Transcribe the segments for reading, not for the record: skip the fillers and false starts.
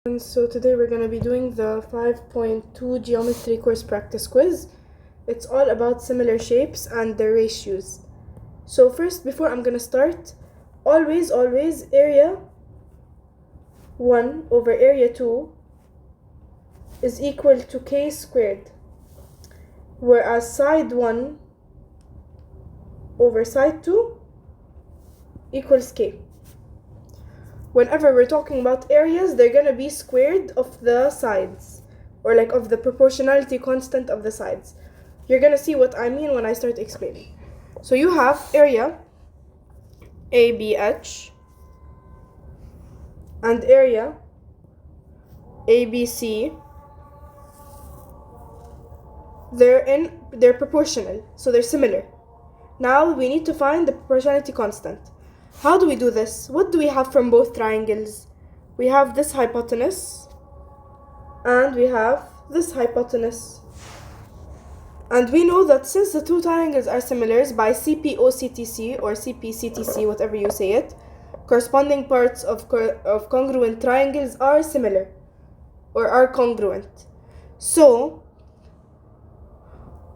And so today we're going to be doing the 5.2 geometry course practice quiz. It's all about similar shapes and their ratios. So first, before I'm going to start, always area 1 over area 2 is equal to k squared, whereas side 1 over side 2 equals k. Whenever we're talking about areas, they're gonna be squared of the sides, or like of the proportionality constant of the sides. You're gonna see what I mean when I start explaining. So you have area ABH and area ABC. They're proportional, so they're similar. Now we need to find the proportionality constant. How do we do this? What do we have from both triangles? We have this hypotenuse and we have this hypotenuse. And we know that since the two triangles are similar by CPOCTC or CPCTC, whatever you say it, corresponding parts of congruent triangles are similar or are congruent. So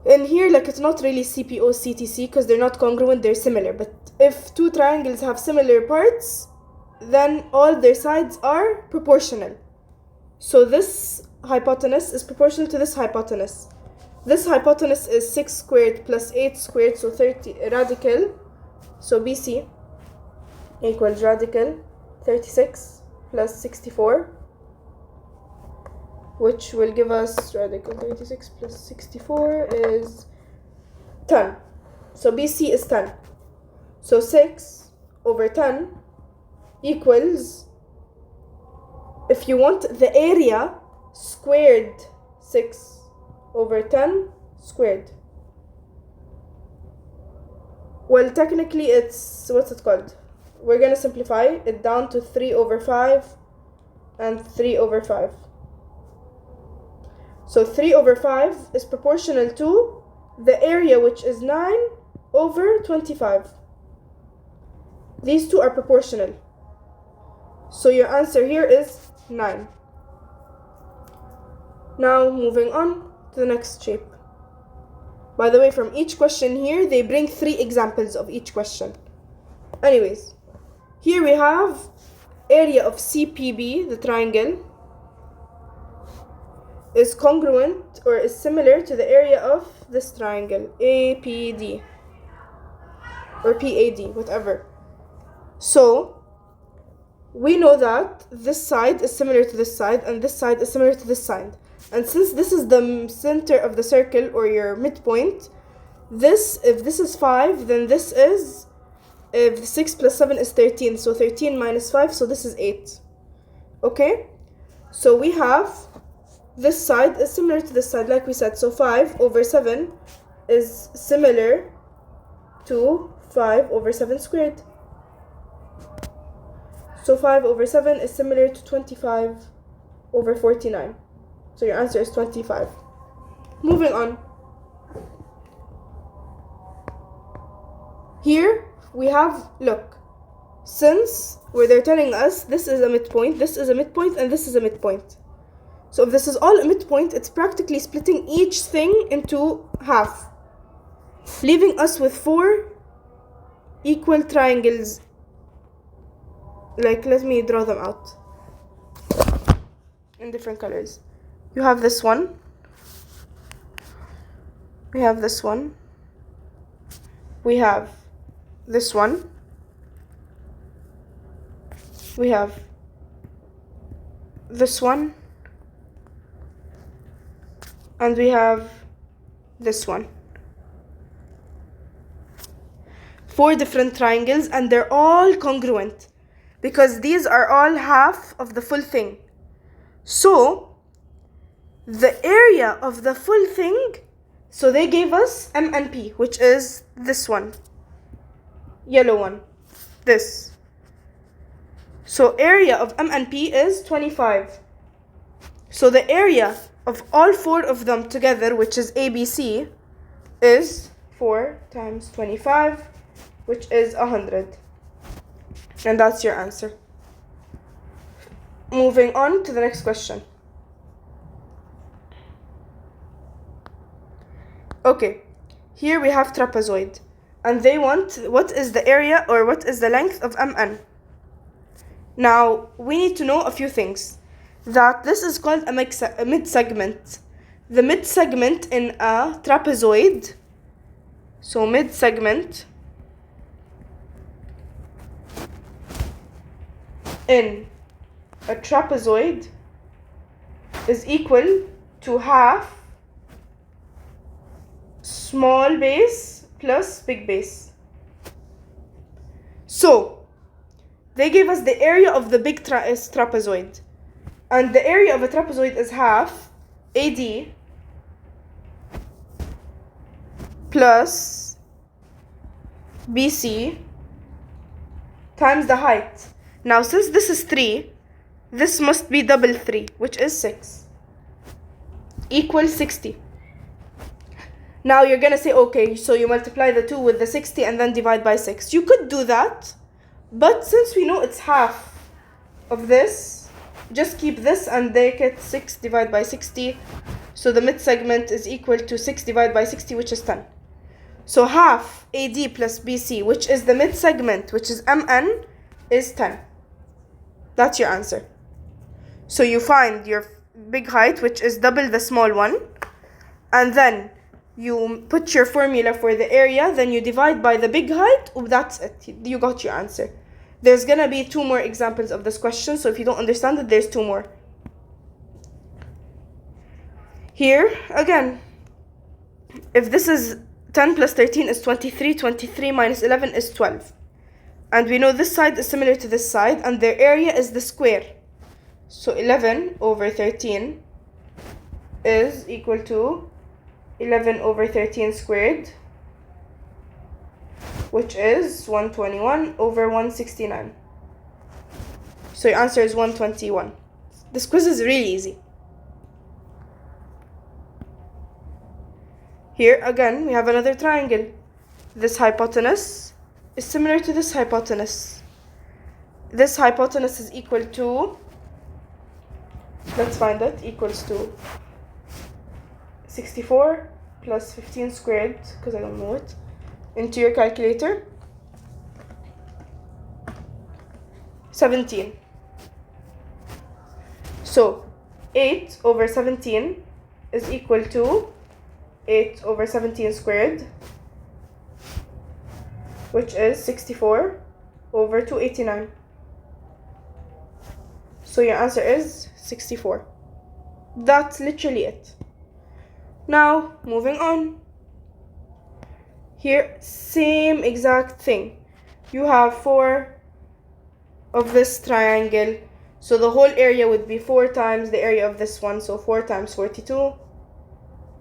in here, like, it's not really CPOCTC because they're not congruent, they're similar. But if two triangles have similar parts, then all their sides are proportional. So this hypotenuse is proportional to this hypotenuse. This hypotenuse is 6 squared plus 8 squared, so 30 radical. So BC equals radical 36 plus 64, which will give us radical 36 plus 64 is 10. So BC is 10. So 6 over 10 equals, if you want the area squared, 6 over 10 squared. Well, technically it's, what's it called? We're going to simplify it down to 3 over 5 and 3 over 5. So 3 over 5 is proportional to the area, which is 9 over 25. These two are proportional. So your answer here is 9. Now moving on to the next shape. By the way, from each question here, they bring 3 examples of each question. Anyways, here we have area of CPB, the triangle, is congruent or is similar to the area of this triangle, APD or PAD, whatever. So we know that this side is similar to this side and this side is similar to this side. And since this is the center of the circle or your midpoint, if this is 5, then this is, if 6 plus 7 is 13, so 13 minus 5, so this is 8. Okay? So we have this side is similar to this side, like we said. So 5 over 7 is similar to 5 over 7 squared. So 5 over 7 is similar to 25 over 49. So your answer is 25. Moving on. Here we have, look, since where they're telling us this is a midpoint, this is a midpoint, and this is a midpoint. So if this is all a midpoint, it's practically splitting each thing into half, leaving us with 4 equal triangles. Like, let me draw them out in different colors. You have this one. We have this one. We have this one. We have this one. And we have this one. 4 different triangles, and they're all congruent because these are all half of the full thing. So the area of the full thing, so they gave us M and P, which is this one, yellow one, this. So area of M and P is 25. So the area of all 4 of them together, which is ABC, is 4 times 25, which is 100. And that's your answer. moving on to the next question. Okay, here we have trapezoid, and they want what is the area or what is the length of MN. Now, we need to know a few things. That this is called a mid-segment. The mid-segment in a trapezoid, so mid-segment in a trapezoid is equal to half small base plus big base. So, they gave us the area of the big trapezoid. And the area of a trapezoid is half AD plus BC times the height. Now, since this is 3, this must be double 3, which is 6, equals 60. Now, you're going to say, okay, so you multiply the 2 with the 60 and then divide by 6. You could do that, but since we know it's half of this, just keep this and make it 6 divided by 60. So the mid-segment is equal to 6 divided by 60, which is 10. So half AD plus BC, which is the mid-segment, which is MN, is 10. That's your answer. So you find your big height, which is double the small one, and then you put your formula for the area, then you divide by the big height, that's it. You got your answer. There's gonna be 2 more examples of this question, so if you don't understand it, there's 2 more. Here, again, if this is 10 plus 13 is 23, 23 minus 11 is 12. And we know this side is similar to this side, and their area is the square. So 11 over 13 is equal to 11 over 13 squared, which is 121 over 169. So your answer is 121. This quiz is really easy. Here again, we have another triangle. This hypotenuse is similar to this hypotenuse. This hypotenuse is equal to, let's find it, equals to 64 plus 15 squared, because I don't know it, into your calculator. 17. So 8 over 17 is equal to 8 over 17 squared, which is 64 over 289. So your answer is 64. That's literally it. Now, moving on. Here, same exact thing. You have 4 of this triangle. So the whole area would be 4 times the area of this one. So 4 times 42,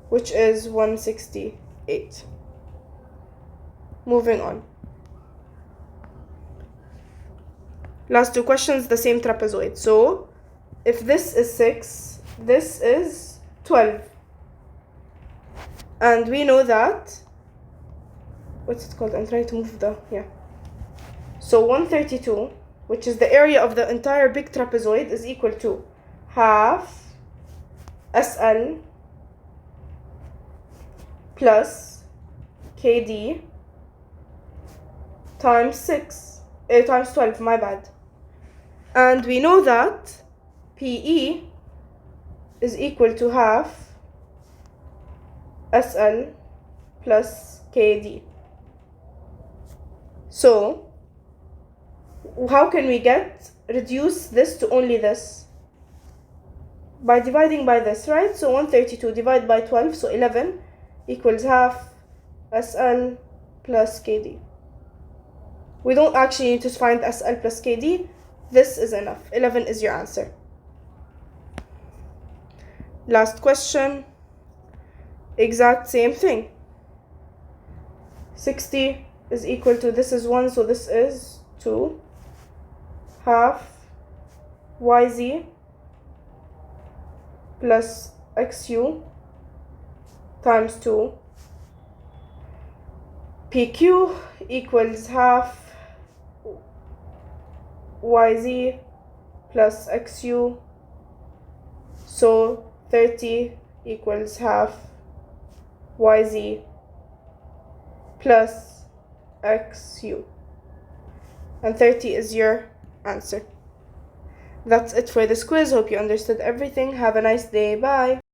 which is 168. Moving on. Last 2 questions, the same trapezoid. So, if this is 6, this is 12. And we know that, what's it called? I'm trying to move the, So 132, which is the area of the entire big trapezoid, is equal to half SL plus KD times 12, my bad. And we know that PE is equal to half SL plus KD. So, how can we reduce this to only this? By dividing by this, right? So 132 divided by 12, so 11 equals half SL plus KD. We don't actually need to find SL plus KD. This is enough. 11 is your answer. Last question. Exact same thing. 60 is equal to, this is 1, so this is 2. Half YZ plus XU times 2. PQ equals half YZ plus xu. So 30 equals half yz plus xu. And 30 is your answer. That's it for this quiz. Hope you understood everything. Have a nice day. Bye.